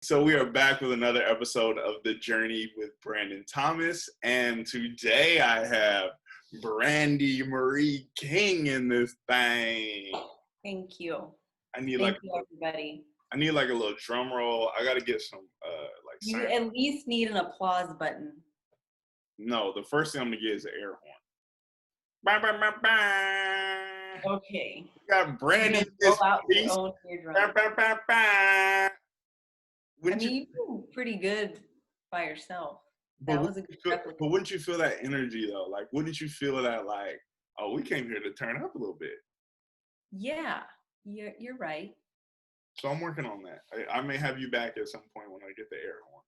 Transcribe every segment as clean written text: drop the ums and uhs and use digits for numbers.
So we are back with another episode of The Journey with Brandon Thomas. And today I have Brandi Marie King in this thing. Thank you. I need Thank you, everybody. I need like a little drum roll. I gotta get some You at least need an applause button. No, the first thing I'm gonna get is an air horn. Bah, bah, bah, bah. Okay. We got Brandi. Blow out your own eardrum. Bah, bah, bah, bah. You do pretty good by yourself. That was a good replica. But wouldn't you feel that energy though? Like, wouldn't you feel that like, oh, we came here to turn up a little bit? Yeah, you're right. So I'm working on that. I may have you back at some point when I get the air horn.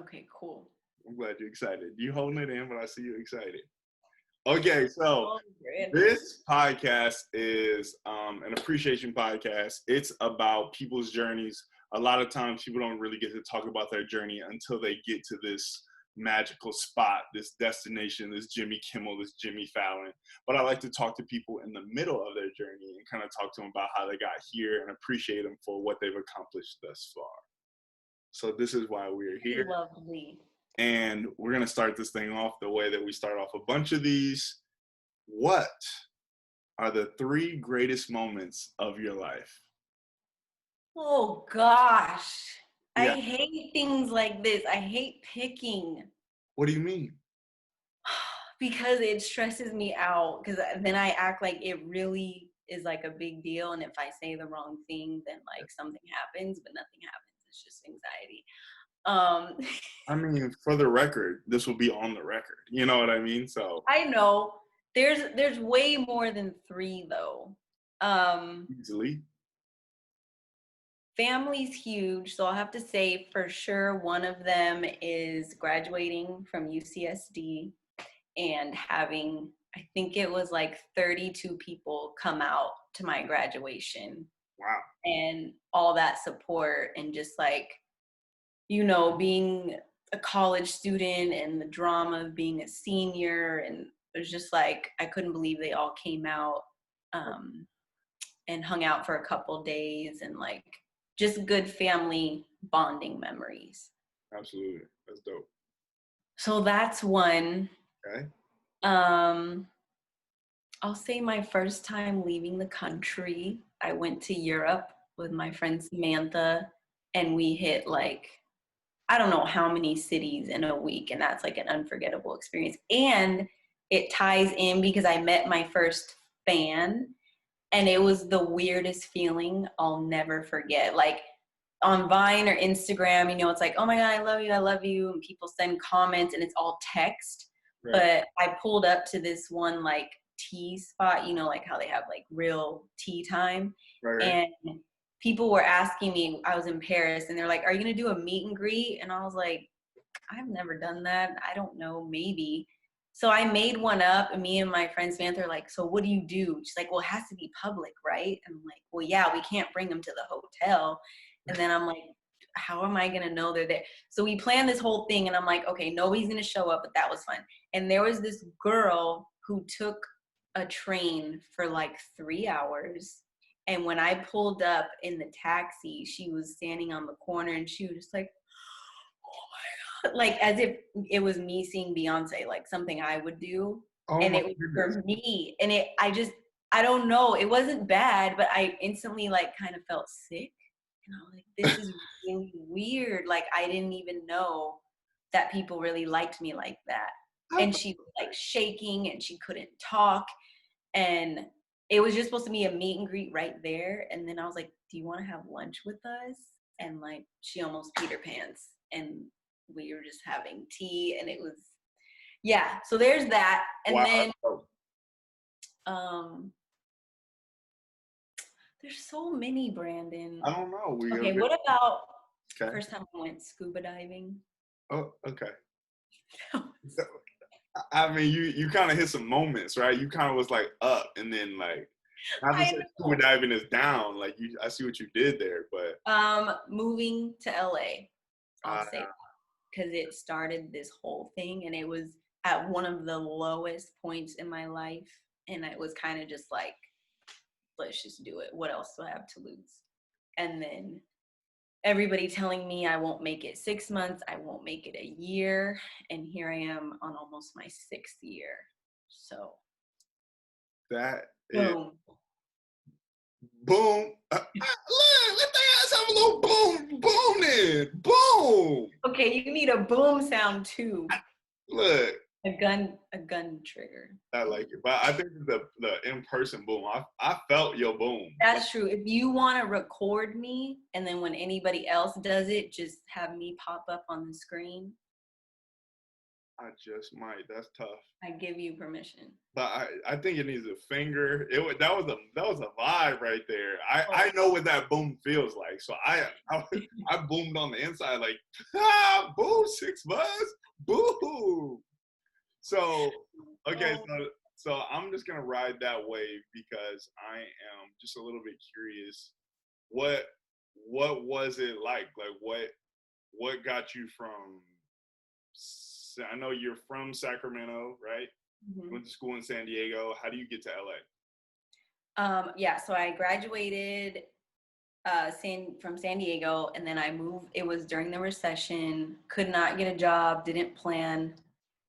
Okay, cool. I'm glad you're excited. You holding it in, but I see you excited. Okay, so this podcast is an appreciation podcast. It's about people's journeys. A lot of times people don't really get to talk about their journey until they get to this magical spot, this destination, this Jimmy Kimmel, this Jimmy Fallon. But I like to talk to people in the middle of their journey and kind of talk to them about how they got here and appreciate them for what they've accomplished thus far. So this is why we're here. Lovely. And we're going to start this thing off the way that we start off a bunch of these. What are the 3 greatest moments of your life? Oh, gosh. Yeah. I hate things like this. I hate picking. What do you mean? Because it stresses me out. Because then I act like it really is like a big deal. And if I say the wrong thing, then like something happens, but nothing happens. It's just anxiety. I mean, for the record, this will be on the record. You know what I mean? So I know there's way more than 3 though. Easily. Family's huge, so I'll have to say for sure one of them is graduating from UCSD and having, I think it was like 32 people come out to my graduation. Wow. And all that support and just like, you know, being a college student and the drama of being a senior, and it was just like, I couldn't believe they all came out and hung out for a couple days and like just good family bonding memories. Absolutely. That's dope. So that's one. Okay. I'll say my first time leaving the country. I went to Europe with my friend Samantha and we hit like, I don't know how many cities in a week, and that's like an unforgettable experience. And it ties in because I met my first fan, and it was the weirdest feeling I'll never forget. Like on Vine or Instagram, you know, it's like, oh my God, I love you. And people send comments and it's all text. Right. But I pulled up to this one like tea spot, you know, like how they have like real tea time. Right. And people were asking me, I was in Paris, and they're like, are you going to do a meet and greet? And I was like, I've never done that. I don't know, maybe. So I made one up, and me and my friend Samantha are like, so what do you do? She's like, well, it has to be public, right? And I'm like, well, yeah, we can't bring them to the hotel. And then I'm like, how am I going to know they're there? So we planned this whole thing, and I'm like, okay, nobody's going to show up, but that was fun. And there was this girl who took a train for like 3 hours. And when I pulled up in the taxi, she was standing on the corner, and she was just like, oh my God, like as if it was me seeing Beyonce, like something I would do. Oh, and it was for me. And I don't know, it wasn't bad, but I instantly like kind of felt sick. And I was like, this is really weird. Like I didn't even know that people really liked me like that. And she was like shaking and she couldn't talk. And it was just supposed to be a meet and greet right there. And then I was like, do you want to have lunch with us? And like, she almost peed her pants. And we were just having tea. And it was, yeah. So there's that. And then, there's so many, Brandon. I don't know. Okay, what about first time I went scuba diving? Oh, okay. I mean, you kind of hit some moments, right? You kind of was like up, and then like, not to say scuba diving is down. Like I see what you did there, but moving to LA, I'll say that, because it started this whole thing, and it was at one of the lowest points in my life, and it was kind of just like, let's just do it. What else do I have to lose? And then everybody telling me I won't make it 6 months, I won't make it a year, and here I am on almost my 6th year. So that is boom. boom. Look, let the ass have a little boom, boom in. Boom. Okay, you need a boom sound too. Look. A gun trigger. I like it. But I think the in-person boom, I felt your boom. That's true. If you want to record me, and then when anybody else does it, just have me pop up on the screen. I just might. That's tough. I give you permission. But I think it needs a finger. That was a vibe right there. I know what that boom feels like. So I boomed on the inside like, boom, 6 months, boo. So okay, so I'm just gonna ride that wave because I am just a little bit curious. What was it like? Like what got you from? I know you're from Sacramento, right? Mm-hmm. Went to school in San Diego. How do you get to LA? Yeah, so I graduated from San Diego, and then I moved. It was during the recession. Could not get a job. Didn't plan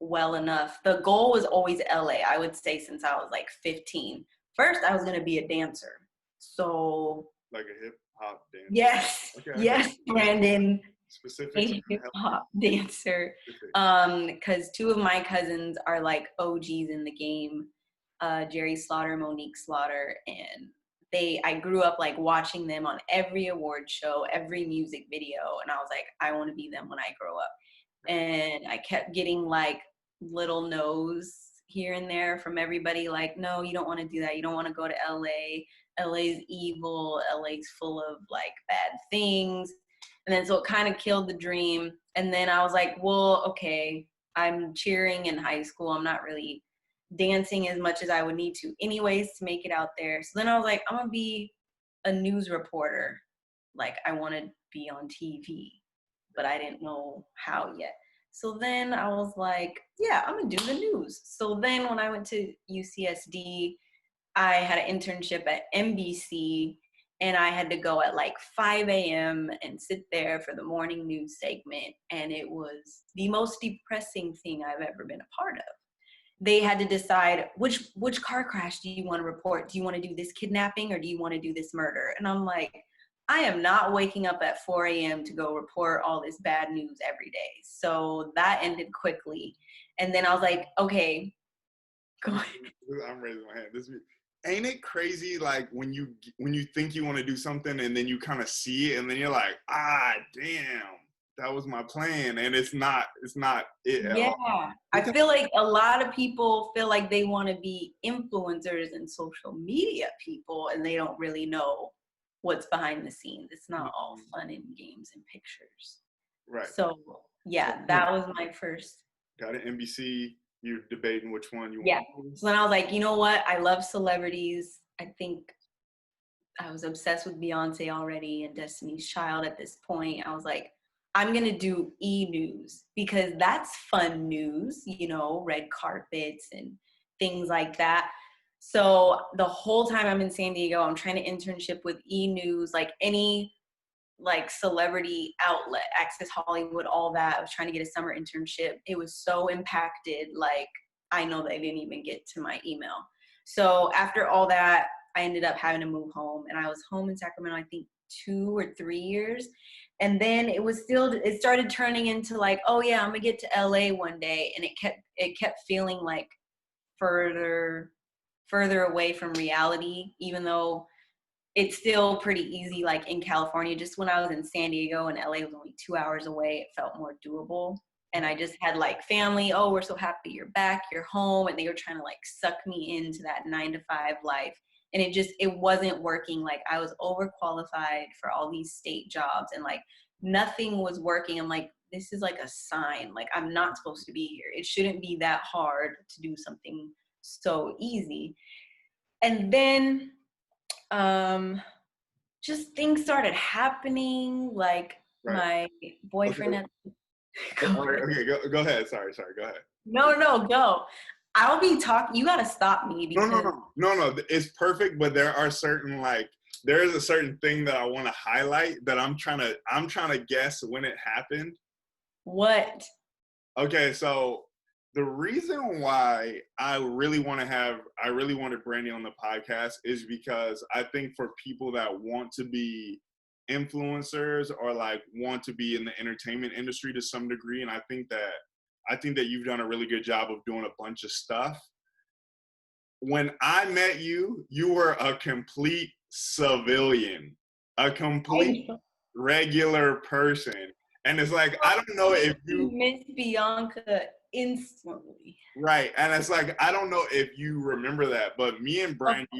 well enough. The goal was always LA, I would say, since I was like 15. First, I was going to be a dancer. So like a hip hop dancer. Yes. Okay. Yes, Brandon. Specific hip hop dancer. Because 2 of my cousins are like OGs in the game. Jerry Slaughter, Monique Slaughter, and I grew up like watching them on every award show, every music video, and I was like, I want to be them when I grow up. And I kept getting like little no's here and there from everybody, like, no, you don't want to do that. You don't want to go to LA. LA's evil. LA's full of like bad things. And then so it kind of killed the dream. And then I was like, well, okay, I'm cheering in high school. I'm not really dancing as much as I would need to anyways to make it out there. So then I was like, I'm going to be a news reporter. Like, I want to be on TV, but I didn't know how yet. So then I was like, yeah, I'm going to do the news. So then when I went to UCSD, I had an internship at NBC, and I had to go at like 5 a.m. and sit there for the morning news segment. And it was the most depressing thing I've ever been a part of. They had to decide which car crash do you want to report? Do you want to do this kidnapping or do you want to do this murder? And I'm like, I am not waking up at 4 a.m. to go report all this bad news every day. So that ended quickly. And then I was like, okay, go ahead. I'm raising my hand. Ain't it crazy, like when you think you want to do something and then you kind of see it and then you're like, damn, that was my plan, and it's not it at all. I feel like a lot of people feel like they want to be influencers and social media people, and they don't really know what's behind the scenes. It's not all fun and games and pictures. Right. So yeah, that was my first. Got it. NBC. You're debating which one you want. Yeah. So then I was like, you know what? I love celebrities. I think I was obsessed with Beyonce already and Destiny's Child at this point. I was like, I'm going to do e-news because that's fun news, you know, red carpets and things like that. So the whole time I'm in San Diego, I'm trying to internship with e-news, like any like celebrity outlet, Access Hollywood, all that. I was trying to get a summer internship. It was so impacted. Like, I know they didn't even get to my email. So after all that, I ended up having to move home, and I was home in Sacramento, I think 2 or 3 years. And then it started turning into like, oh yeah, I'm gonna get to LA one day. And it kept feeling like further away from reality, even though it's still pretty easy, like in California. Just when I was in San Diego and LA was only 2 hours away, it felt more doable. And I just had like family, oh, we're so happy you're back, you're home. And they were trying to like suck me into that 9-to-5 life. And it wasn't working. Like, I was overqualified for all these state jobs, and like nothing was working. I'm like, this is like a sign. Like, I'm not supposed to be here. It shouldn't be that hard to do something so easy. And then just things started happening. Like, my boyfriend. Okay. Go ahead. Sorry. Go ahead. No, go. I'll be talking. You got to stop me. Because No. It's perfect, but there are certain like there is a certain thing that I want to highlight that I'm trying to guess when it happened. What? Okay, so the reason why I really wanted Brandi on the podcast is because I think for people that want to be influencers or like want to be in the entertainment industry to some degree, and I think that you've done a really good job of doing a bunch of stuff. When I met you, you were a complete civilian, a complete regular person. And it's like, I don't know if you miss Bianca instantly. Right. And it's like, I don't know if you remember that, but me and Brandi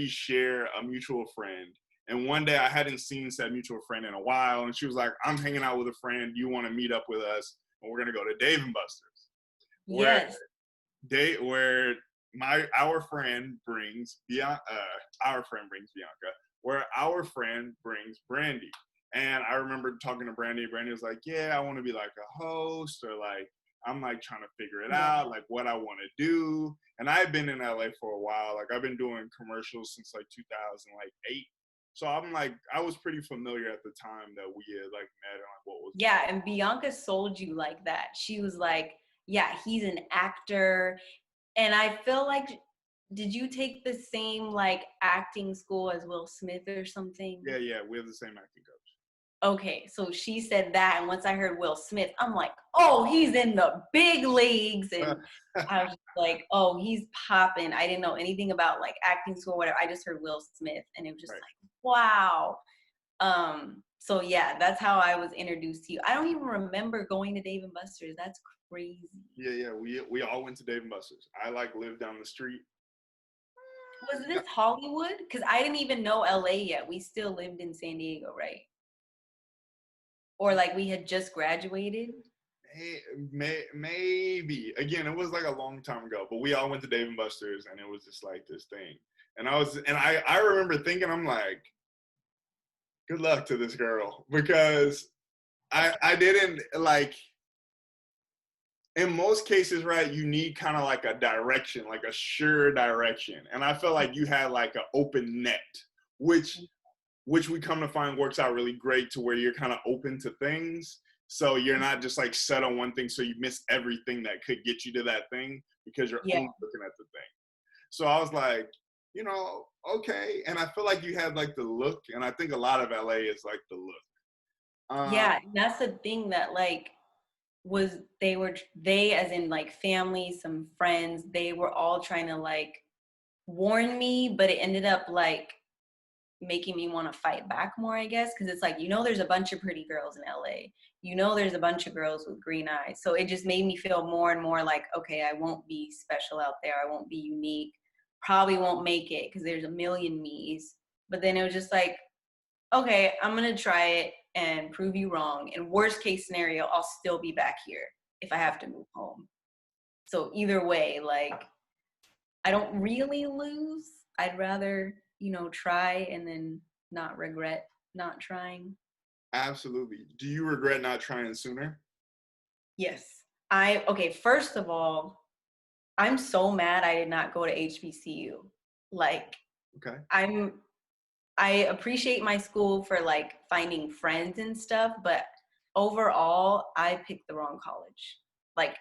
share a mutual friend. And one day I hadn't seen said mutual friend in a while. And she was like, I'm hanging out with a friend. You want to meet up with us? And we're going to go to Dave & Buster's. Yes. Where our friend brings Bianca, where our friend brings Brandi. And I remember talking to Brandi. Brandi was like, yeah, I want to be like a host, or like, I'm like trying to figure it out, like what I want to do. And I've been in LA for a while. Like I've been doing commercials since like 2008. So I'm like, I was pretty familiar at the time that we had like met and like what was. Yeah, and Bianca sold you like that. She was like, yeah, he's an actor. And I feel like, did you take the same like acting school as Will Smith or something? Yeah, we have the same acting coach. Okay, so she said that, and once I heard Will Smith, I'm like, oh, he's in the big leagues. And I was like, oh, he's popping. I didn't know anything about like acting school or whatever. I just heard Will Smith, and it was just like, wow. So yeah, that's how I was introduced to you. I don't even remember going to Dave & Buster's. That's crazy. Yeah, we all went to Dave & Buster's. I like lived down the street. Was this Hollywood? Because I didn't even know LA yet. We still lived in San Diego, right? Or like we had just graduated? Maybe. Again, it was like a long time ago, but we all went to Dave & Buster's, and it was just like this thing. And I remember thinking, I'm like, good luck to this girl, because I didn't like, in most cases, right, you need kind of like a direction, like a sure direction. And I felt like you had like an open net, which we come to find works out really great, to where you're kind of open to things. So you're not just like set on one thing, so you miss everything that could get you to that thing because you're only looking at the thing. So I was like, okay. And I feel like you had like the look, and I think a lot of LA is like the look. Yeah, that's the thing that like they as in like family, some friends, they were all trying to like warn me, but it ended up like making me want to fight back more, I guess, because it's like, there's a bunch of pretty girls in LA. There's a bunch of girls with green eyes. So it just made me feel more and more like, okay, I won't be special out there. I won't be unique. Probably won't make it because there's a million me's. But then it was just like, okay, I'm going to try it and prove you wrong. And worst case scenario, I'll still be back here if I have to move home. So either way, like, I don't really lose. I'd rather, try and then not regret not trying. Absolutely. Do you regret not trying sooner? Yes. First of all, I'm so mad I did not go to HBCU. Like, okay. I appreciate my school for like finding friends and stuff, but overall, I picked the wrong college. Like,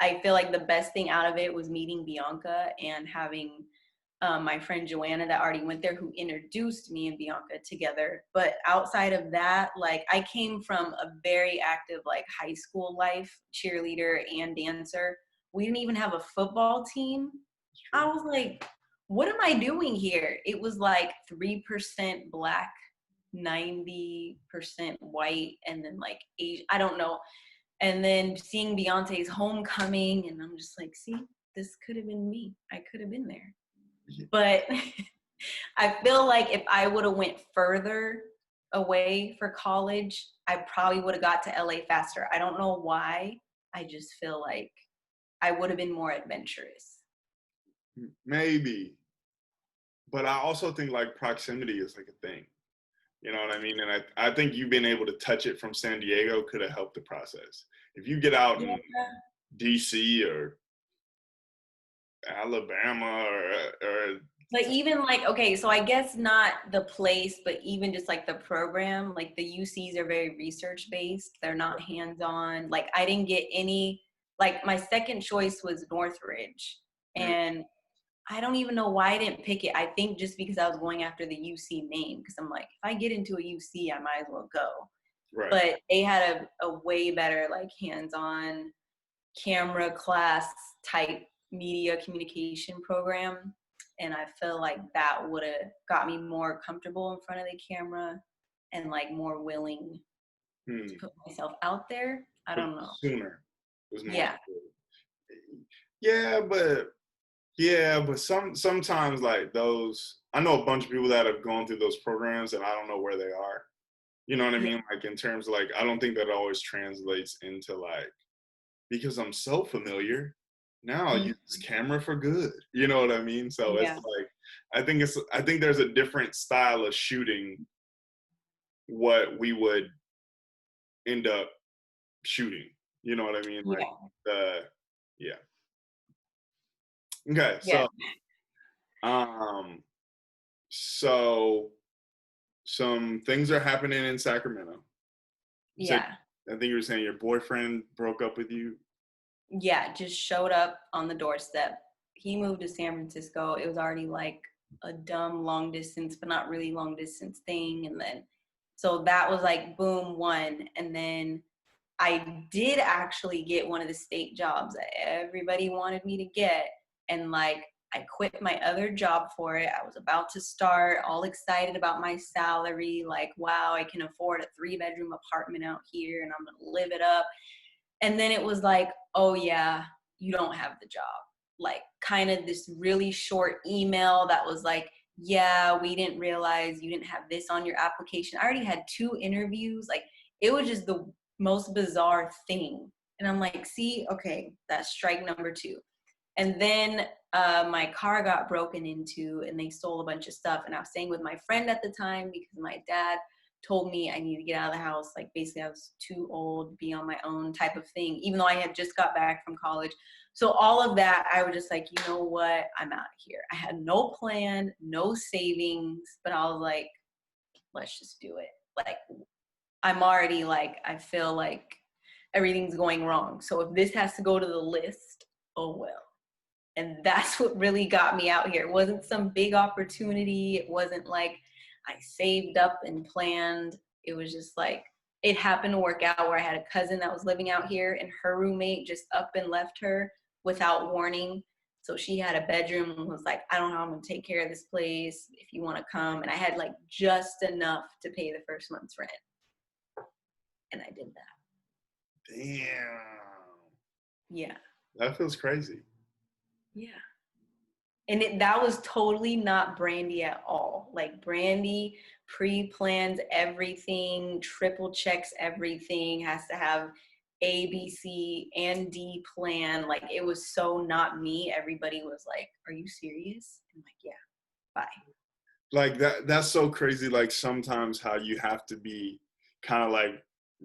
I feel like the best thing out of it was meeting Bianca and having my friend Joanna that already went there, who introduced me and Bianca together. But outside of that, like, I came from a very active like high school life, cheerleader and dancer. We didn't even have a football team. I was like, what am I doing here? It was like 3% black, 90% white, and then like Asian, I don't know. And then seeing Beyonce's Homecoming, and I'm just like, see, this could have been me. I could have been there. But I feel like if I would have went further away for college, I probably would have got to LA faster. I don't know why. I just feel like I would have been more adventurous. Maybe. But I also think like proximity is like a thing. You know what I mean? And I think you being able to touch it from San Diego could have helped the process. If you get out in DC or Alabama or But even like, okay, so I guess not the place, but even just like the program, like the UCs are very research based. They're not hands on. Like I didn't get any, like my second choice was Northridge. Mm, And I don't even know why I didn't pick it. I think just because I was going after the UC name, because I'm like, if I get into a UC, I might as well go. right. But they had a way better like hands-on camera class type media communication program. And I feel like that would have got me more comfortable in front of the camera and like more willing to Hmm. put myself out there. I But don't know. sooner was more. Yeah. Yeah, but sometimes like those. I know a bunch of people that have gone through those programs, and I don't know where they are. You know what I Yeah. mean? Like in terms of like, I don't think that always translates into like, because I'm so familiar. Now I'll use this camera for good. You know what I mean? So it's Yeah. like, I think there's a different style of shooting what we would end up shooting. You know what I mean? Like Yeah. the, yeah. Okay. Yeah. Um, so some things are happening in Sacramento. You said, Yeah. I think you were saying your boyfriend broke up with you. Yeah. Just showed up on the doorstep. He moved to San Francisco. It was already like a dumb long distance, but not really long distance thing. And then, so that was like boom, one. And then I did actually get one of the state jobs that everybody wanted me to get. And like, I quit my other job for it. I was about to start, all excited about my salary. Like, wow, I can afford a 3-bedroom apartment out here and I'm going to live it up. And then it was like, oh, yeah, you don't have the job. Like, kind of this really short email that was like, yeah, we didn't realize you didn't have this on your application. I already had 2 interviews. Like, it was just the most bizarre thing. And I'm like, see, okay, that's strike number 2. And then my car got broken into and they stole a bunch of stuff. And I was staying with my friend at the time because my dad told me I needed to get out of the house. Like basically I was too old to be on my own type of thing, even though I had just got back from college. So all of that, I was just like, you know what? I'm out of here. I had no plan, no savings, but I was like, let's just do it. Like I'm already like, I feel like everything's going wrong. So if this has to go to the list, oh well. And that's what really got me out here. It wasn't some big opportunity. It wasn't like I saved up and planned. It was just like it happened to work out where I had a cousin that was living out here and her roommate just up and left her without warning. So she had a bedroom and was like, I don't know how I'm going to take care of this place if you want to come. And I had like just enough to pay the first month's rent. And I did that. Damn. Yeah. That feels crazy. Yeah. And that was totally not Brandi at all. Like Brandi pre-plans everything, triple checks everything, has to have A, B, C, and D plan. Like it was so not me. Everybody was like, are you serious? I'm like, yeah, bye. Like that's so crazy. Like sometimes how you have to be kind of like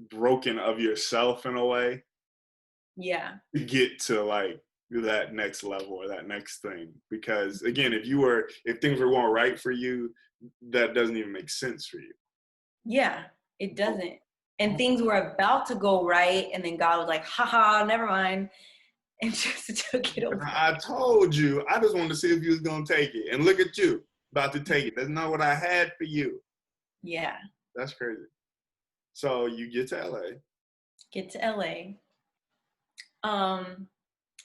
broken of yourself in a way Yeah. to get to like that next level or that next thing. Because again, if things were going right for you, that doesn't even make sense for you. Yeah, it doesn't. And things were about to go right. And then God was like, haha, never mind. And just took it over. I told you, I just wanted to see if you was gonna take it. And look at you, about to take it. That's not what I had for you. Yeah. That's crazy. So you get to LA. Get to LA.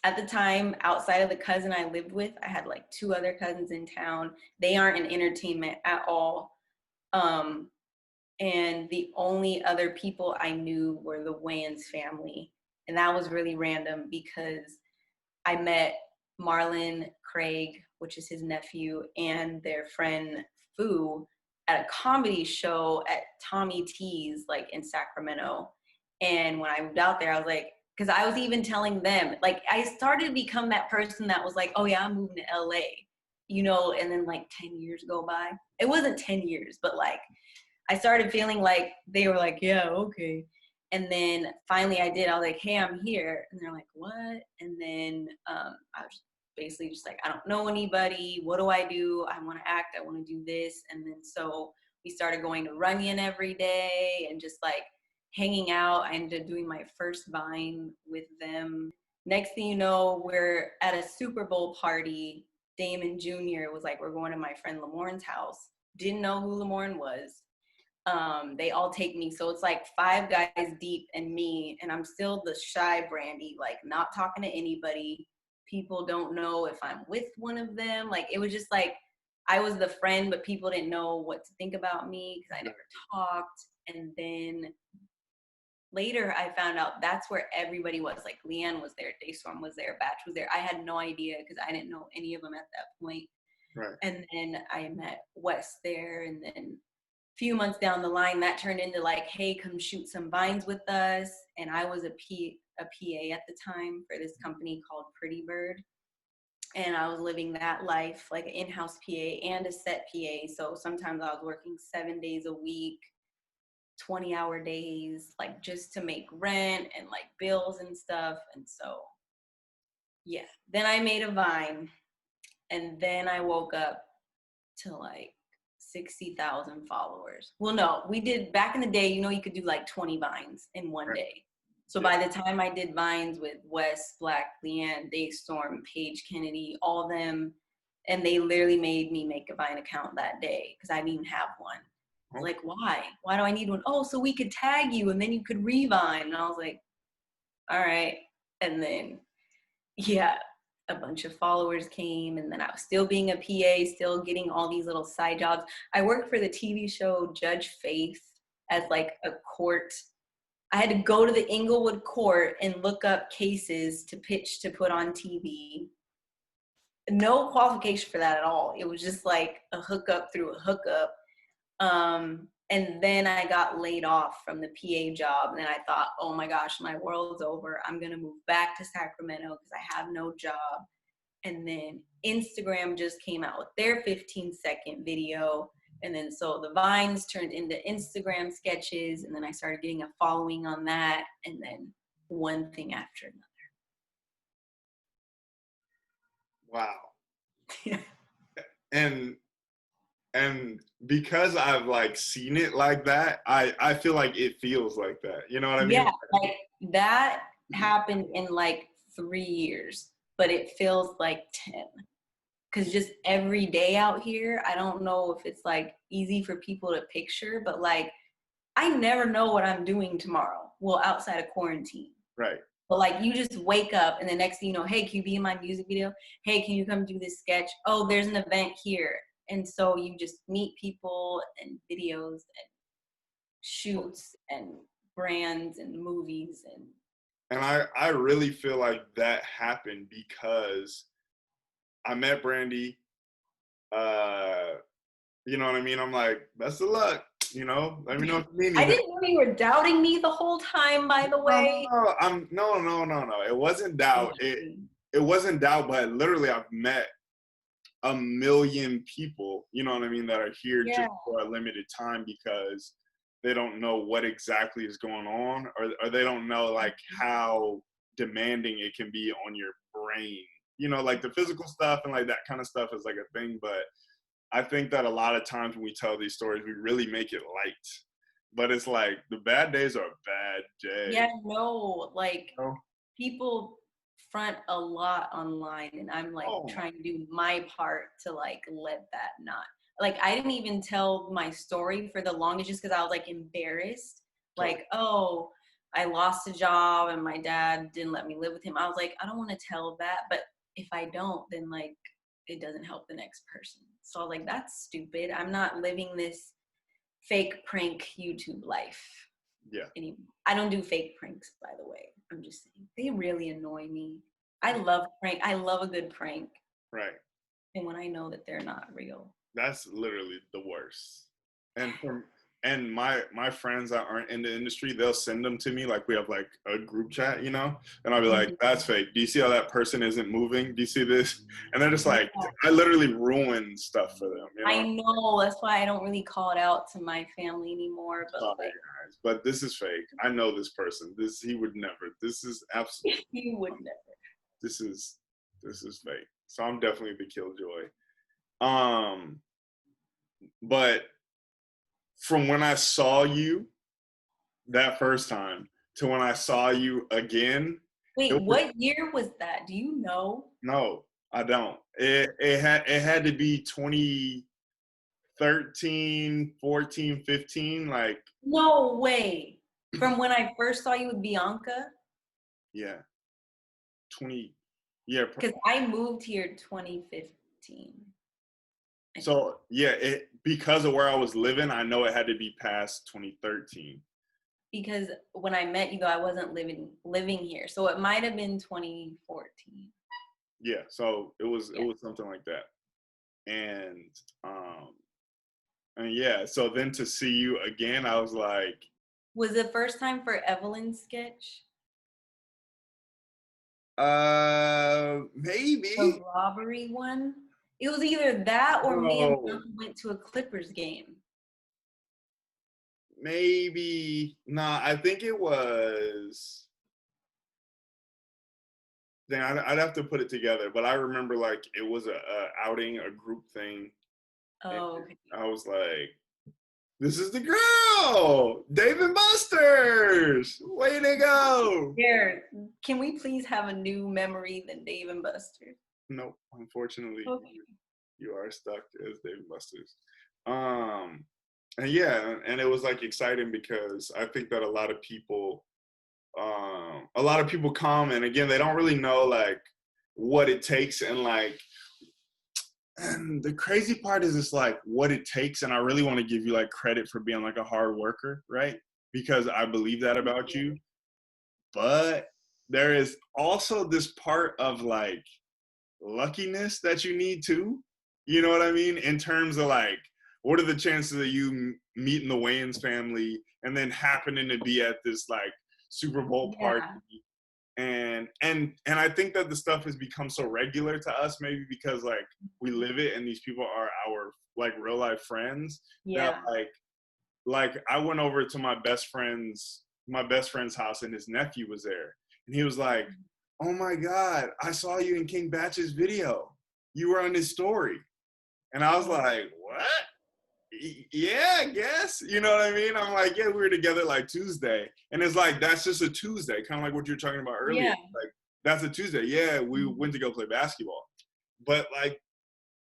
At the time, outside of the cousin I lived with, I had like 2 other cousins in town. They aren't in entertainment at all. And the only other people I knew were the Wayans family. And that was really random because I met Marlon Craig, which is his nephew, and their friend Fu at a comedy show at Tommy T's, like in Sacramento. And when I moved out there, I was like, because I was even telling them, like, I started to become that person that was like, oh yeah, I'm moving to LA, you know, and then like 10 years go by. It wasn't 10 years, but like, I started feeling like they were like, yeah, okay. And then finally I did. I was like, hey, I'm here. And they're like, what? And then I was basically just like, I don't know anybody. What do? I want to act. I want to do this. And then so we started going to Runyon every day and just like hanging out. I ended up doing my first Vine with them. Next thing you know, we're at a Super Bowl party. Damon Jr. was like, we're going to my friend Lamorne's house. Didn't know who Lamorne was. They all take me. So it's like 5 guys deep and me, and I'm still the shy Brandi, like not talking to anybody. People don't know if I'm with one of them. Like it was just like, I was the friend, but people didn't know what to think about me because I never talked. And then later I found out that's where everybody was. Like Leanne was there, Daystorm was there, Batch was there. I had no idea because I didn't know any of them at that point. Right. And then I met Wes there, and then few months down the line, that turned into like, hey, come shoot some vines with us. And I was a PA at the time for this company called Pretty Bird. And I was living that life, like an in-house PA and a set PA. So sometimes I was working 7 days a week, 20-hour days, like just to make rent and like bills and stuff. And so, yeah, then I made a Vine. And then I woke up to like 60,000 followers. Well, no, we did back in the day, you could do like 20 Vines in one day. So by the time I did Vines with Wes, Black, Leanne, Daystorm, Paige Kennedy, all them, and they literally made me make a Vine account that day because I didn't even have one. I was like, why? Why do I need one? Oh, so we could tag you and then you could revine. And I was like, all right. And then, yeah, a bunch of followers came, and then I was still being a PA, still getting all these little side jobs. I worked for the TV show Judge Faith as like a court. I had to go to the Inglewood court and look up cases to pitch to put on TV. No qualification for that at all. It was just like a hookup through a hookup. And then I got laid off from the PA job. And then I thought, oh my gosh, my world's over. I'm going to move back to Sacramento because I have no job. And then Instagram just came out with their 15-second video. And then so the Vines turned into Instagram sketches. And then I started getting a following on that. And then one thing after another. Wow. And because I've like seen it like that, I feel like it feels like that. You know what I mean? Yeah, like that happened in like 3 years, but it feels like 10. Because just every day out here, I don't know if it's like easy for people to picture, but like I never know what I'm doing tomorrow. Well, outside of quarantine. Right. But like you just wake up and the next thing you know, hey, can you be in my music video? Hey, can you come do this sketch? Oh, there's an event here. And so you just meet people and videos and shoots and brands and movies. And I really feel like that happened because I met Brandi. You know what I mean? I'm like, best of luck. Let me know if you need anything. I didn't know you were doubting me the whole time, by the way. No. It wasn't doubt. It wasn't doubt, but literally I've met a million people, you know what I mean, that are here just for a limited time because they don't know what exactly is going on, or they don't know like how demanding it can be on your brain. Like the physical stuff and like that kind of stuff is like a thing, but I think that a lot of times when we tell these stories, we really make it light. But it's like the bad days are bad days. Yeah, no, like people front a lot online, and I'm like trying to do my part to like let that not. Like I didn't even tell my story for the longest just because I was like embarrassed. Like, oh, I lost a job and my dad didn't let me live with him. I was like, I don't want to tell that, but if I don't, then like it doesn't help the next person. So I was like, that's stupid. I'm not living this fake prank YouTube life. Yeah. Anymore. I don't do fake pranks, by the way. I'm just saying. They really annoy me. I love a good prank. Right. And when I know that they're not real. That's literally the worst. And my friends that aren't in the industry, they'll send them to me. Like we have like a group chat, and I'll be like, that's fake. Do you see how that person isn't moving? Do you see this? And they're just like, I literally ruin stuff for them. I know. That's why I don't really call it out to my family anymore. But sorry, guys, but this is fake. I know this person. He would never. This is absolutely. He would never. This is fake. So I'm definitely the killjoy. But from when I saw you that first time to when I saw you again. Wait, what year was that? Do you know? No, I don't. It had to be 2013, 14, 15. Like, no way. From when I first saw you with Bianca? Yeah. 20. Yeah. Because I moved here 2015. So yeah, because of where I was living, I know it had to be past 2013. Because when I met you, though, I wasn't living here, so it might have been 2014. Yeah, so it was something like that, and yeah, so then to see you again, I was like, was the first time for Evelyn's sketch? Maybe The robbery one. It was either that or me and Bianca went to a Clippers game. Maybe nah. I think it was. Then I'd have to put it together, but I remember like it was a outing, a group thing. Oh, okay. I was like, "This is the girl, Dave and Buster's. Way to go!" Here, can we please have a new memory than Dave and Buster's? Nope, unfortunately, Okay. you are stuck as Dave and Buster's. And yeah, and it was like exciting because I think that a lot of people come, and again, they don't really know like what it takes, and the crazy part is it's like what it takes, and I really want to give you like credit for being like a hard worker, right? Because I believe that about you. But there is also this part of like luckiness that you need too. You know what I mean? In terms of like, what are the chances of you meeting the Wayans family and then happening to be at this like Super Bowl party? And I think that the stuff has become so regular to us, maybe because like we live it and these people are our like real life friends. Yeah. That like I went over to my best friend's house and his nephew was there, and he was like, "Oh my God, I saw you in King Batch's video. You were on his story." And I was like, "What? Yeah, I guess." You know what I mean? I'm like, "Yeah, we were together like Tuesday." And it's like, that's just a Tuesday, kind of like what you were talking about earlier. Yeah. Like, that's a Tuesday. Yeah, we went to go play basketball. But like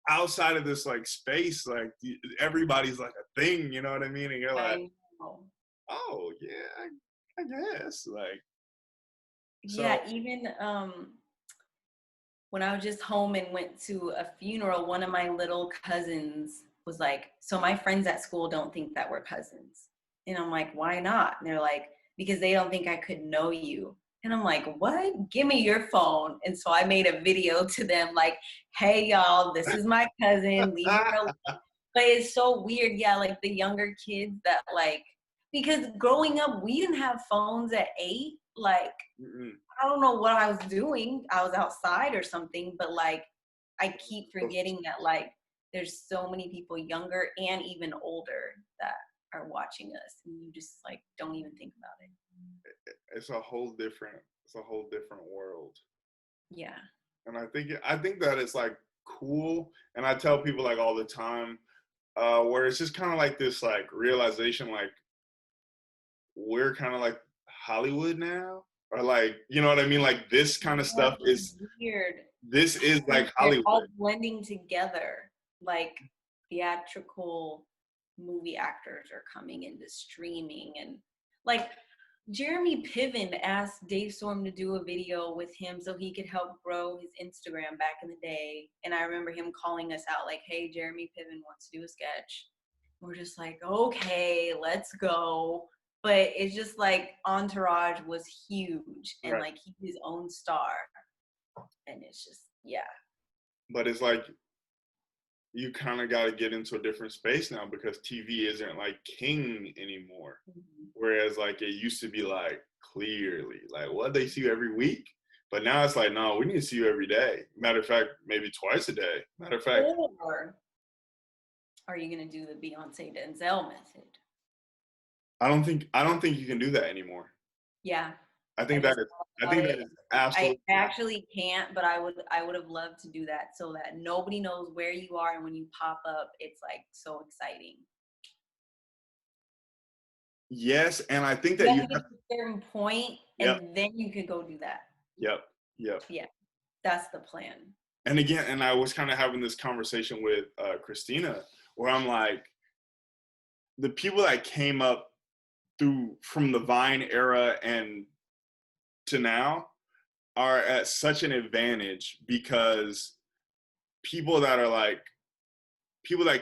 outside of this like space, like everybody's like a thing, you know what I mean? And you're like, "Oh yeah, I guess." Like, so. Yeah, even when I was just home and went to a funeral, one of my little cousins was like, "So my friends at school don't think that we're cousins." And I'm like, "Why not?" And they're like, "Because they don't think I could know you." And I'm like, "What? Give me your phone." And so I made a video to them like, "Hey y'all, this is my cousin, leave her alone." But it's so weird, yeah, like the younger kids that like, because growing up, we didn't have phones at 8. Like, I don't know what I was doing. I was outside or something, but like, I keep forgetting that like, there's so many people younger and even older that are watching us, and you just like don't even think about it. It's a whole different world. Yeah. And I think that it's like cool, and I tell people like all the time, where it's just kind of like this like realization, like we're kind of like Hollywood now, or like, you know what I mean? Like this kind of stuff is weird. This is like Hollywood. They're all blending together. Like theatrical movie actors are coming into streaming, and like Jeremy Piven asked Dave Storm to do a video with him so he could help grow his Instagram back in the day. And I remember him calling us out like, "Hey, Jeremy Piven wants to do a sketch." We're just like, "Okay, let's go." But it's just like Entourage was huge, and Right. like he's his own star. And it's just, yeah. But it's like, you kind of got to get into a different space now because TV isn't like king anymore. Whereas like it used to be like clearly like what they see you every week, but now it's like, no, we need to see you every day. Matter of fact, maybe twice a day. Matter of fact, or are you gonna do the Beyonce Denzel method? I don't think you can do that anymore. Yeah. I think that is, I absolutely. actually can't, but I would have loved to do that so that nobody knows where you are, and when you pop up, it's like so exciting. Yes, and I think that You you have to have. get to a certain point, Yep. and then you could go do that. Yep. Yep. Yeah, that's the plan. And again, and I was kind of having this conversation with Christina, where I'm like, the people that came up through from the Vine era and to now are at such an advantage because people that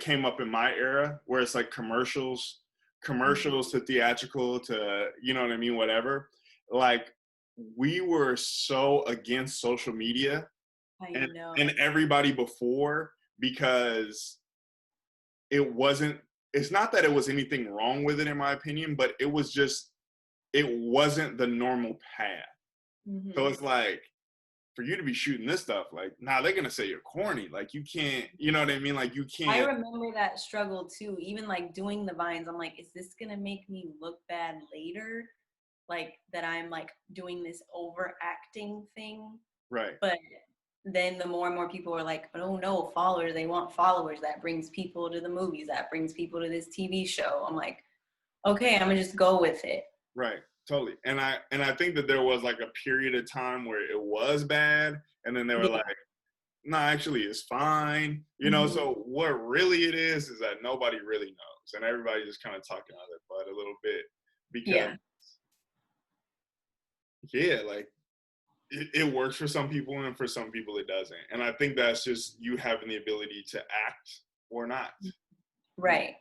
came up in my era, where it's like commercials to theatrical to, you know what I mean, whatever. Like, we were so against social media I know. and everybody before, because it's not that it was anything wrong with it, in my opinion, but it wasn't the normal path. Mm-hmm. So it's like, for you to be shooting this stuff, like, nah, they're gonna say you're corny. Like, you can't, you know what I mean? Like, you can't. I remember that struggle too. Even like doing the Vines, I'm like, is this gonna make me look bad later? Like that I'm like doing this overacting thing. Right. But then the more and more people are like, oh no, followers, they want followers. That brings people to the movies. That brings people to this TV show. I'm like, okay, I'm gonna just go with it. Right. Totally. And I think that there was like a period of time where it was bad, and then they were like, no, actually it's fine. You know, so what really it is that nobody really knows. And everybody just kind of talking out of their butt a little bit. Because like it works for some people, and for some people it doesn't. And I think that's just you having the ability to act or not. Right.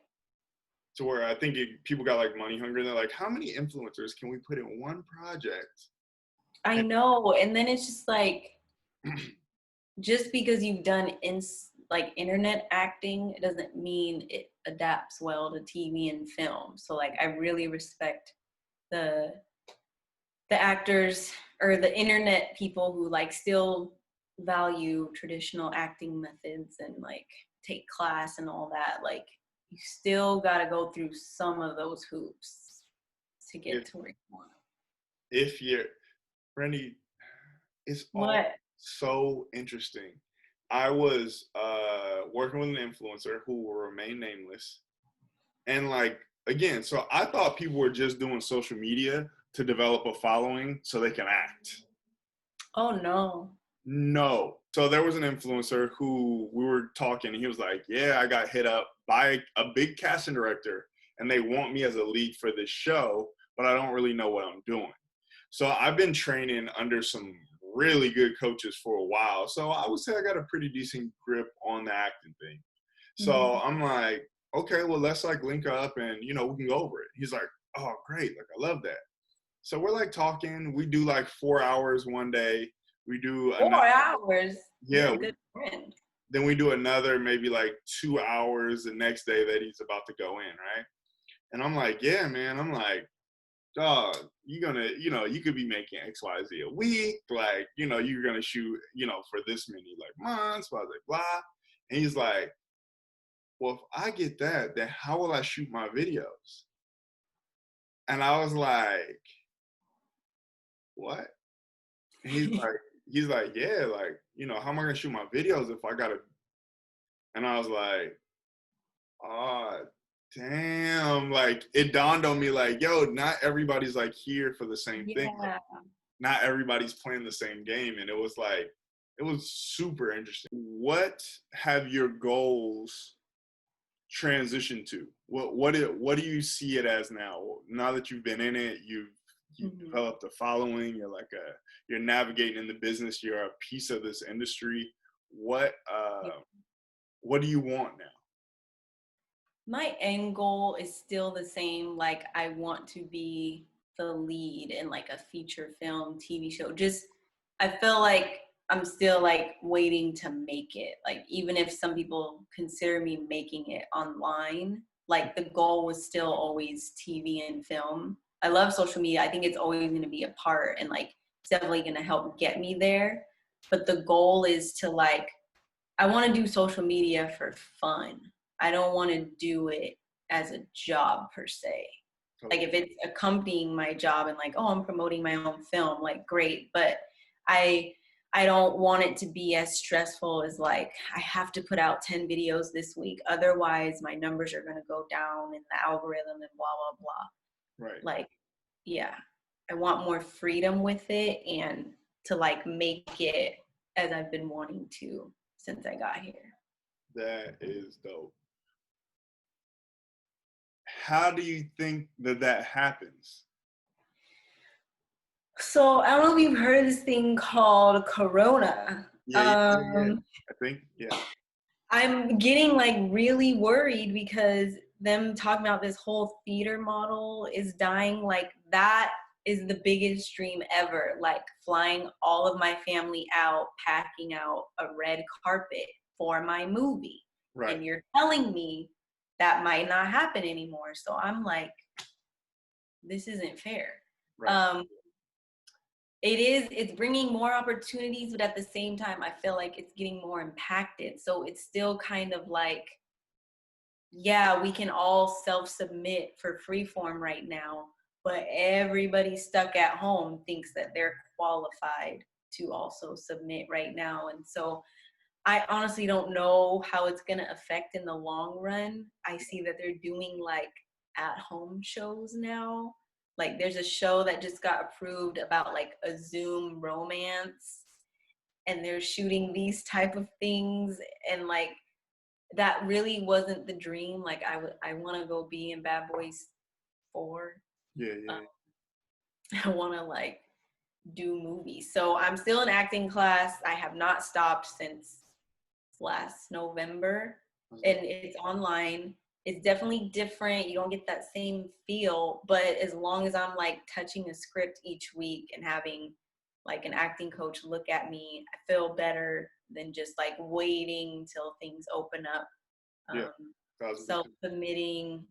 To where I think people got like money hungry, and they're like, how many influencers can we put in one project? I know. And then it's just like, just because you've done like internet acting, it doesn't mean it adapts well to TV and film. So like, I really respect the actors or the internet people who like still value traditional acting methods and like take class and all that. Like, you still got to go through some of those hoops to get to where you want. If you're, Brandi, it's all so interesting. I was working with an influencer who will remain nameless. And like, again, so I thought people were just doing social media to develop a following so they can act. Oh, no. No. So there was an influencer who we were talking, and he was like, yeah, I got hit up by a big casting director, and they want me as a lead for this show, but I don't really know what I'm doing. So I've been training under some really good coaches for a while. So I would say I got a pretty decent grip on the acting thing. So I'm like, okay, well, let's like link up and, you know, we can go over it. He's like, oh, great. Like, I love that. So we're like talking. We do like 4 hours one day. We do 4 hours. Yeah. You're a good friend. Then we do another maybe like 2 hours the next day that he's about to go in, right? And I'm like, yeah, man. I'm like, dog, you're gonna, you know, you could be making XYZ a week. Like, you know, you're gonna shoot, you know, for this many like months, blah, blah, blah. And he's like, well, if I get that, then how will I shoot my videos? And I was like, what? And he's like, yeah, like, you know, how am I gonna shoot my videos if I gotta? And I was like, oh, damn. Like, it dawned on me, like, yo, not everybody's like here for the same thing. Like, not everybody's playing the same game. And it was like, it was super interesting. What have your goals transitioned to? What do you see it as now? Now that you've been in it, you've developed a following, you're navigating in the business, you're a piece of this industry. What do you want now? My end goal is still the same. Like, I want to be the lead in like a feature film, TV show. Just, I feel like I'm still like waiting to make it. Like, even if some people consider me making it online, like the goal was still always TV and film. I love social media. I think it's always going to be a part, and like it's definitely going to help get me there. But the goal is to like, I want to do social media for fun. I don't want to do it as a job per se. Like if it's accompanying my job and like, oh, I'm promoting my own film, like great. But I don't want it to be as stressful as like, I have to put out 10 videos this week. Otherwise my numbers are going to go down in the algorithm and blah, blah, blah. Right. Like, yeah, I want more freedom with it and to like make it as I've been wanting to since I got here. That is dope. How do you think that happens? So I don't know if you've heard of this thing called Corona. Yeah. I think, yeah. I'm getting like really worried because them talking about this whole theater model is dying. Like that is the biggest dream ever. Like flying all of my family out, packing out a red carpet for my movie. Right. And you're telling me that might not happen anymore. So I'm like, this isn't fair. Right. It's bringing more opportunities, but at the same time, I feel like it's getting more impacted. So it's still kind of like, yeah, we can all self-submit for freeform right now, but everybody stuck at home thinks that they're qualified to also submit right now. And so I honestly don't know how it's going to affect in the long run. I see that they're doing like at-home shows now. Like there's a show that just got approved about like a Zoom romance, and they're shooting these type of things, and like that really wasn't the dream. Like I want to go be in Bad Boys 4. Yeah. I want to like do movies. So I'm still in acting class. I have not stopped since last November, and it's online. It's definitely different. You don't get that same feel, but as long as I'm like touching a script each week and having like an acting coach look at me, I feel better than just like waiting till things open up. Self-submitting,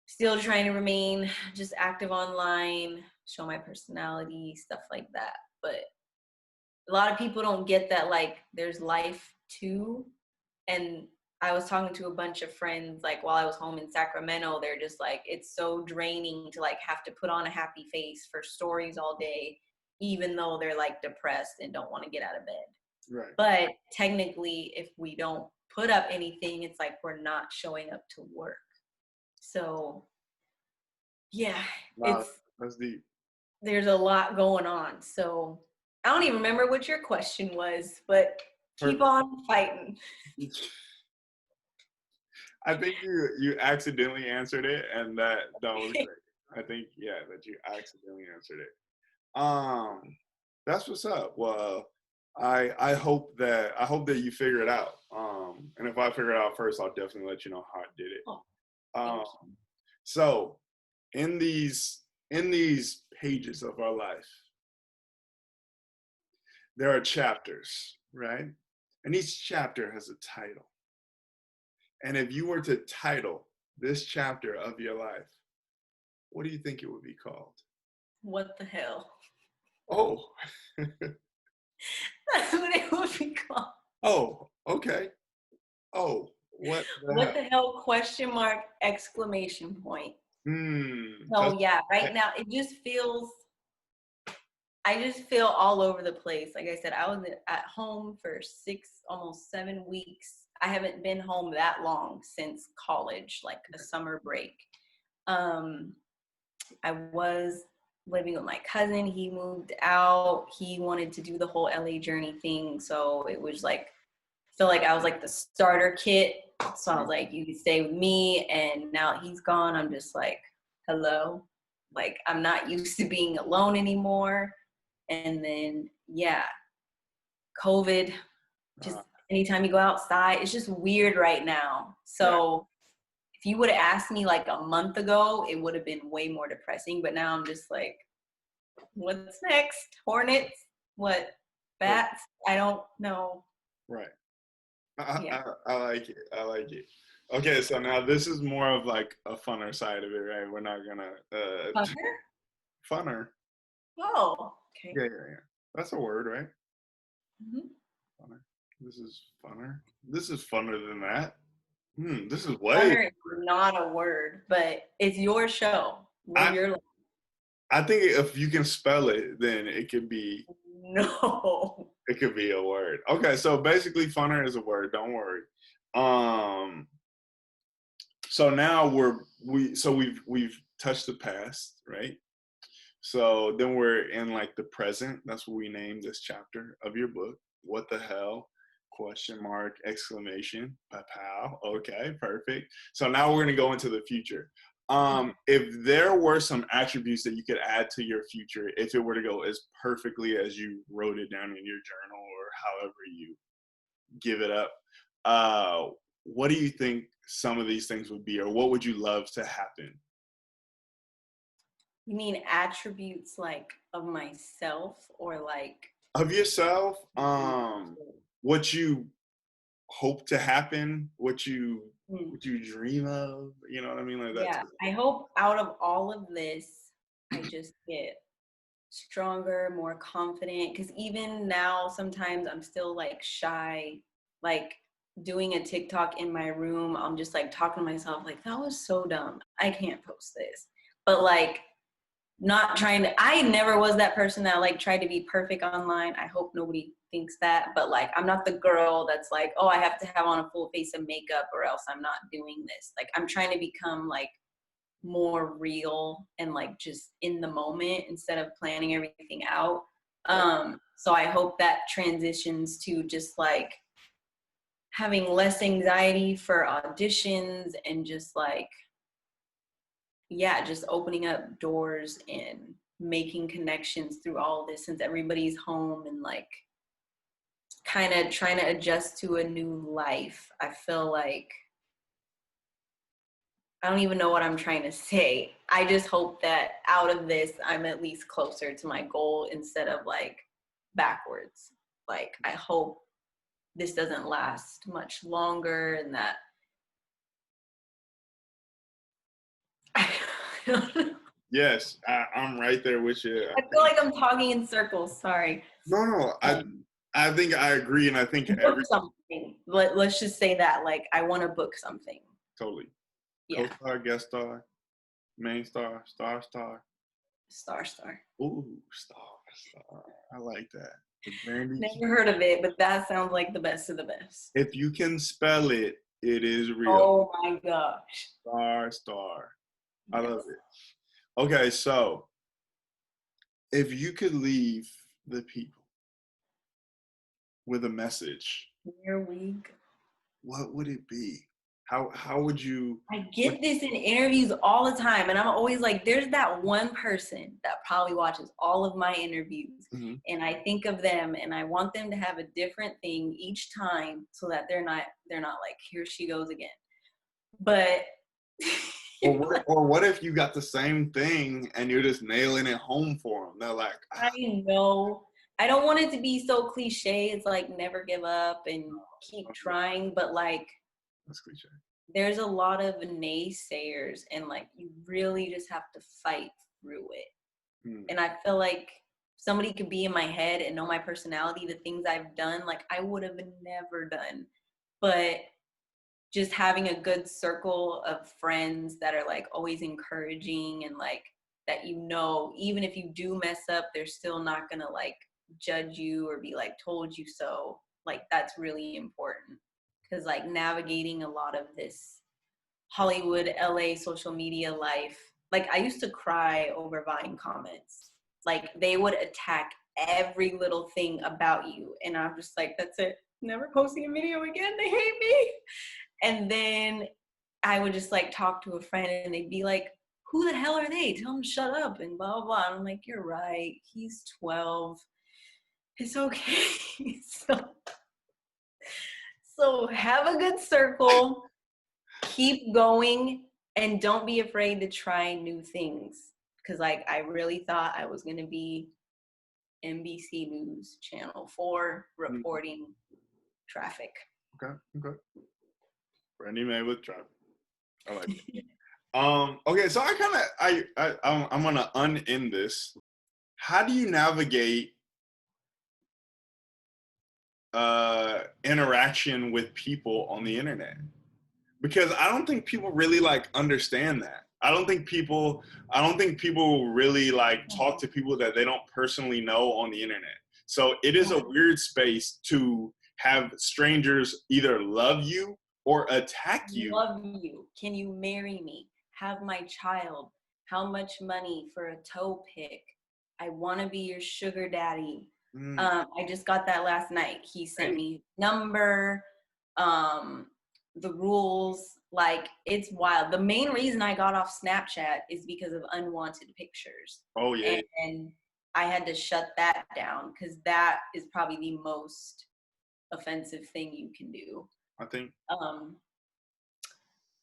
still trying to remain just active online, show my personality, stuff like that. But a lot of people don't get that like there's life too. And I was talking to a bunch of friends like while I was home in Sacramento. They're just like, it's so draining to like have to put on a happy face for stories all day, even though they're like depressed and don't want to get out of bed. Right. But technically, if we don't put up anything, it's like we're not showing up to work. So yeah, Wow, that's deep. There's a lot going on. So I don't even remember what your question was, but keep on fighting. I think you accidentally answered it, and that was great. I think that you accidentally answered it. That's what's up. Well, I hope that you figure it out. And if I figure it out first, I'll definitely let you know how I did it. So in these pages of our life, there are chapters, right? And each chapter has a title. And if you were to title this chapter of your life, what do you think it would be called? What the hell? Oh. That's what it would be called. Oh, okay. Oh, what the hell? Question mark, exclamation point. So yeah, right now it just feels, I just feel all over the place. Like I said, I was at home for almost 7 weeks. I haven't been home that long since college, like a summer break. I was living with my cousin. He moved out. He wanted to do the whole LA journey thing. So it was like, I feel like I was like the starter kit. So I was like, you can stay with me. And now he's gone. I'm just like, hello. Like, I'm not used to being alone anymore. And then, yeah, COVID, just anytime you go outside, it's just weird right now. So if you would have asked me like a month ago, it would have been way more depressing. But now I'm just like, what's next? Hornets? What? Bats? I don't know. Right. I like it. I like it. Okay, so now this is more of like a funner side of it, right? We're not gonna funner. Oh, okay. Yeah. That's a word, right? Mm-hmm. Funner. This is funner. This is funner than that. This is way. Funner is not a word, but it's your show. Live I your life. I think if you can spell it, then it could be No. a word. Okay, so basically, funner is a word. Don't worry. Um, so now we've touched the past, right? So then we're in like the present. That's what we named this chapter of your book. What the hell? Question mark, exclamation, pow. Okay, perfect. So now we're gonna go into the future. If there were some attributes that you could add to your future, if it were to go as perfectly as you wrote it down in your journal or however you give it up, what do you think some of these things would be, or what would you love to happen? You mean attributes like of myself or like Of yourself, what you hope to happen, what you dream of, you know what I mean, like that. yeah, I hope out of all of this I just get stronger, more confident, because even now sometimes I'm still like shy, like doing a TikTok in my room, I'm just like talking to myself like that was so dumb, I can't post this. But like not trying to, I never was that person that like tried to be perfect online. I hope nobody thinks that, but like I'm not the girl that's like, oh, I have to have on a full face of makeup or else I'm not doing this. Like I'm trying to become like more real and like just in the moment instead of planning everything out. So I hope that transitions to just like having less anxiety for auditions and just like, yeah, just opening up doors and making connections through all this since everybody's home and like kind of trying to adjust to a new life. I feel like I don't even know what I'm trying to say. I just hope that out of this, I'm at least closer to my goal instead of like backwards. Like, I hope this doesn't last much longer and that. I don't know. Yes, I'm right there with you. I feel like I'm talking in circles. Sorry. No, I think I agree, and I think Book something. Let's just say that. Like, I want to book something. totally. Yeah. Co-star, guest star, main star, star. Star. Ooh, star. I like that. The Brandi King. Never heard of it, but that sounds like the best of the best. If you can spell it, it is real. Oh my gosh. Star. I Yes. love it. Okay, so if you could leave the people with a message, Here we go. what would it be? How would you? I get this in interviews all the time, and I'm always like, there's that one person that probably watches all of my interviews, and I think of them, and I want them to have a different thing each time, so that they're not like, here she goes again. But or what if you got the same thing and you're just nailing it home for them? They're like, I know. I don't want it to be so cliche. It's like never give up and keep trying, but like that's cliche. there's a lot of naysayers and like you really just have to fight through it. And I feel like somebody could be in my head and know my personality, the things I've done, like I would have never done. But just having a good circle of friends that are like always encouraging and like that, you know, even if you do mess up, they're still not gonna like judge you or be like told you so. Like that's really important because like navigating a lot of this Hollywood, LA social media life, like I used to cry over Vine comments. Like they would attack every little thing about you, and I'm just like, that's it. Never posting a video again. They hate me. And then I would just like talk to a friend and they'd be like, who the hell are they? Tell them to shut up and blah, blah, blah. And I'm like, you're right. He's 12. It's okay. So have a good circle. Keep going and don't be afraid to try new things. Because like I really thought I was going to be NBC News Channel 4 reporting traffic. Okay. Brandi Mae with traffic. I like it. Okay, so I'm gonna unend this. How do you navigate interaction with people on the internet? because I don't think people really like understand that. I don't think people really like talk to people that they don't personally know on the internet. So it is a weird space to have strangers either love you or attack you. Love you. Can you marry me? Have my child. How much money for a toe pick? I want to be your sugar daddy. I just got that last night. He sent me number, the rules. Like, it's wild. The main reason I got off Snapchat is because of unwanted pictures. Oh yeah. And I had to shut that down because that is probably the most offensive thing you can do. I think.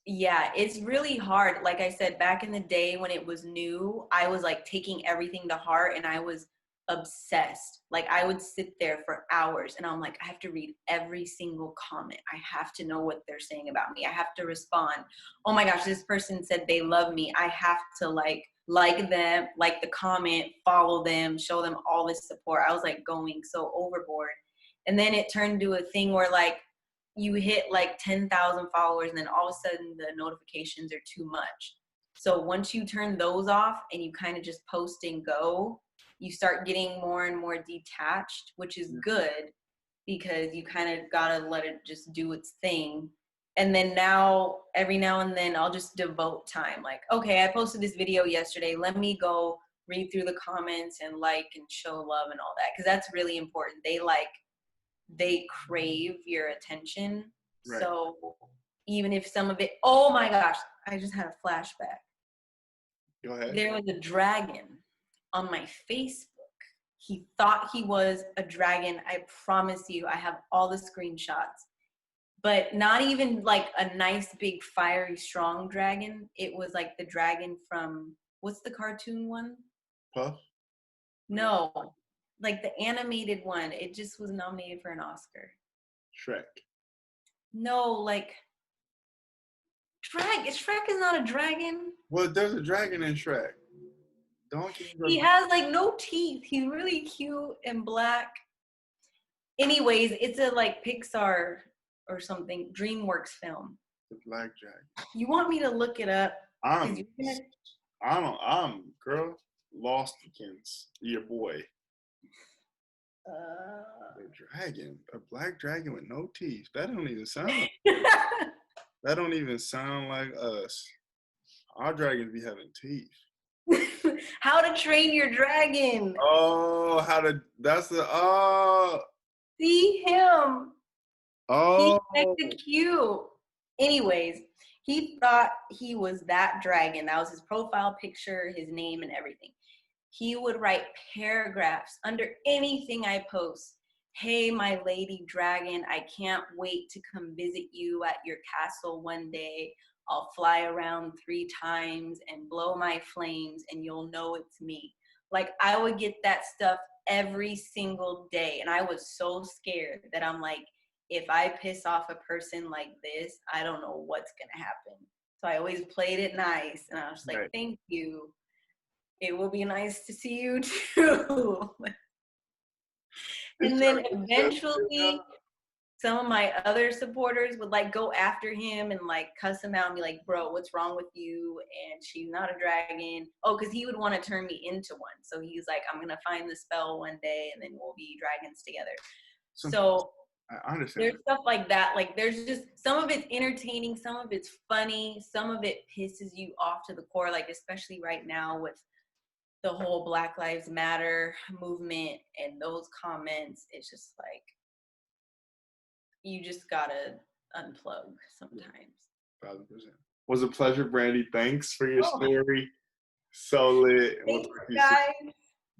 Yeah, it's really hard. Like I said, back in the day when it was new, I was like taking everything to heart and I was obsessed. Like, I would sit there for hours and I'm like, I have to read every single comment. I have to know what they're saying about me. I have to respond. Oh my gosh, this person said they love me. I have to like them, like the comment, follow them, show them all this support. I was like going so overboard. And then it turned to a thing where like you hit like 10,000 followers and then all of a sudden the notifications are too much. So once you turn those off and you kind of just post and go, you start getting more and more detached, which is good because you kind of got to let it just do its thing. And then now, every now and then, I'll just devote time. Like, okay, I posted this video yesterday. Let me go read through the comments and like and show love and all that. Because that's really important. They crave your attention. Right. So even if some of it, oh my gosh, I just had a flashback. Go ahead. There was a dragon on my Facebook. He thought he was a dragon. I promise you, I have all the screenshots. But not even like a nice, big, fiery, strong dragon. It was like the dragon from, what's the cartoon one? Puff? No, like the animated one. It just was nominated for an Oscar. Shrek. No, like Shrek. Shrek is not a dragon. Well, there's a dragon in Shrek. Donkey. He has like no teeth. He's really cute and black. Anyways, it's a like Pixar or something, DreamWorks film. The Black Dragon. You want me to look it up? I'm girl, Lostkins, your boy. The dragon, a black dragon with no teeth. That don't even sound. That don't even sound like us. Our dragons be having teeth. How to Train Your Dragon. Oh, See him. Oh. He's like cute. Anyways, he thought he was that dragon. That was his profile picture, his name, and everything. He would write paragraphs under anything I post. Hey, my lady dragon, I can't wait to come visit you at your castle one day. I'll fly around 3 times and blow my flames and you'll know it's me. Like, I would get that stuff every single day. And I was so scared that I'm like, if I piss off a person like this, I don't know what's going to happen. So I always played it nice. And I was like, right. Thank you. It will be nice to see you too. And then eventually some of my other supporters would like go after him and like cuss him out and be like, bro, what's wrong with you? And she's not a dragon. Oh, because he would want to turn me into one. So he's like, I'm going to find the spell one day and then we'll be dragons together. So I understand. There's stuff like that. Like, there's just, some of it's entertaining, some of it's funny, some of it pisses you off to the core, like especially right now with the whole Black Lives Matter movement and those comments. It's just like, you just gotta unplug sometimes. 1,000%. Was a pleasure, Brandi. Thanks for your story. So lit. Thanks, guys.